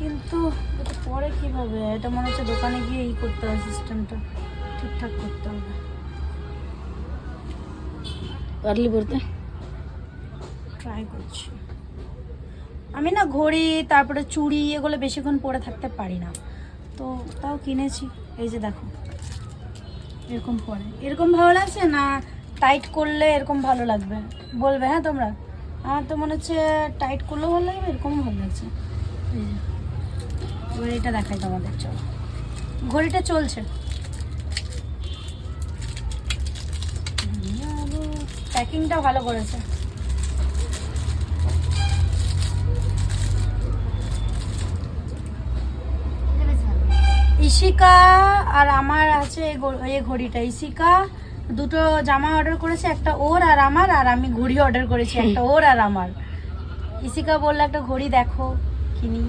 কিন্তু এটা পরে কিভাবে, এটা মনে হচ্ছে দোকানে গিয়ে করতে হবে, সিস্টেমটা ঠিকঠাক করতে হবে। পারলি পড়তে? ট্রাই করছি। আমি না ঘড়ি তারপরে চুড়ি এগুলো বেশিক্ষণ পরে থাকতে পারি না, তো তাও কিনেছি। এই যে দেখো এরকম পরে এরকম ভালো লাগছে না, টাইট করলে এরকম ভালো লাগবে বলবে হ্যাঁ তোমরা। আমার তো মনে হচ্ছে টাইট করলেও ভালো লাগবে, এরকমও ভালো লাগছে। এই যে এবার এটা দেখাই তোমাদের, চলো। ঘড়িটা চলছে, প্যাকিংটা ভালো করেছে। ইশিকা আর আমার আছে এই ঘড়িটা। ইশিকা দুটো জামা অর্ডার করেছে, একটা ওর আর আমার, আর আমি ঘড়ি অর্ডার করেছি একটা ওর আর আমার। ইশিকা বললো একটা ঘড়ি দেখো কিনি।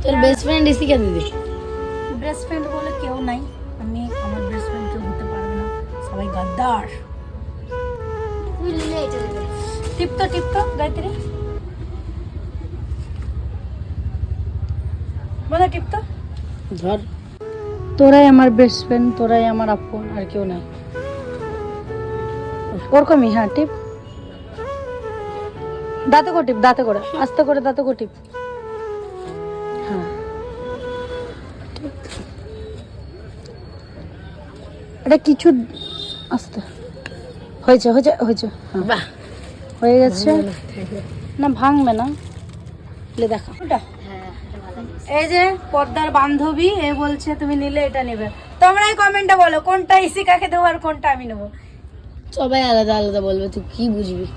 তোর বেস্ট ফ্রেন্ড ইশিকা দিদি? বেস্ট ফ্রেন্ড বলে কেউ নাই, আমি আমার বেস্ট ফ্রেন্ড কেউ হতে পারবে না, সবাই গাদ্দার। টিপতো টিপতো গায়ত্রী, বলো টিপতো। ধর, তোরাই আমার বেস্ট ফ্রেন্ড, তোরাই আমার আপন, আর কেউ নাই। ওরকমই, হ্যাঁ টিপ, দাঁতে করে টিপ, দাঁতে করে আস্তে করে দাঁতে করে টিপ। হ্যাঁ এটা কিছু আস্তে হয়েছে হয়েছে হয়েছে, হ্যাঁ বাহ, হয়ে গেছে। না ভাঙবে না, দেখো ওটা। এই যে পদ্মার বান্ধবী এ বলছে তুমি নিলে এটা নেবে, তোমরাই কমেন্টে বলো কোনটা ইশিকাকে দেবো আর কোনটা আমি নেবো। সবাই আলাদা আলাদা বলবে, তুই কি বুঝবি?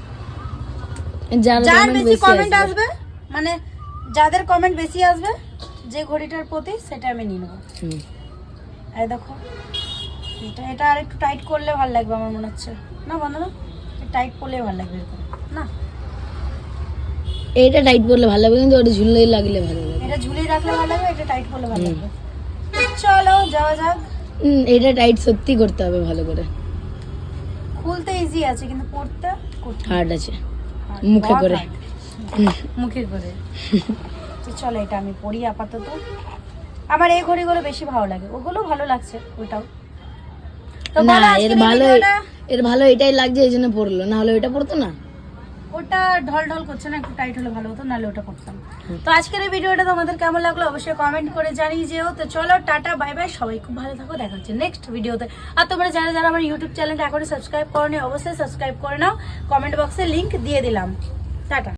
যার যার comment বেশি কমেন্ট আসবে। আসবে, মানে যাদের কমেন্ট বেশি আসবে যে ঘড়িটার প্রতি, সেটা আমি নিয়ে নেবো। এই দেখো এটা, এটা আর একটু টাইট করলে ভালো লাগবে আমার মনে হচ্ছে, না বন্ধুরা টাইট করলে ভালো লাগবে এরকম না। এইটা টাইট পরলে ভালো লাগবে, কিন্তু ওটা ঝুললেই লাগলে ভালো লাগবে। এটা ঝুলিয়ে রাখলে ভালো লাগবে, এটা টাইট করলে ভালো লাগবে। তো চলো যাওয়া যাক। এটা টাইট সত্যি করতে হবে ভালো করে, খুলতে ইজি আছে কিন্তু পড়তে কঠিন, হার্ড আছে hard, মুখে বহুত করে। hard। মুখে করে। তো চলো এটা আমি পড়ি আপাতত। আমার এই ঘড়িগুলো বেশি ভালো লাগে, ওগুলো ভালো লাগছে ওটাও। তো না, বলো এর আজকের এই ভালো, ভিডিওটা। এর ভালো এটাই লাগছে, এই জন্য পড়লো, না হলে ওইটা পড়তো না। ওটা ঢল ঢল করছে না, একটু টাইট হলে ভালো হতো, নাহলে ওটা করতাম। তো আজকের এই ভিডিওটা তোমাদের কেমন লাগলো অবশ্যই কমেন্ট করে জানিয়ে যেও। তো চলো টাটা বাই বাই, সবাই খুব ভালো থাকো, দেখা হচ্ছে নেক্সট ভিডিওতে। আর তোমরা যারা যারা আমার ইউটিউব চ্যানেলটা এখনো সাবস্ক্রাইব করোনি অবশ্যই সাবস্ক্রাইব করে নাও, কমেন্ট বক্সে লিংক দিয়ে দিলাম। টাটা।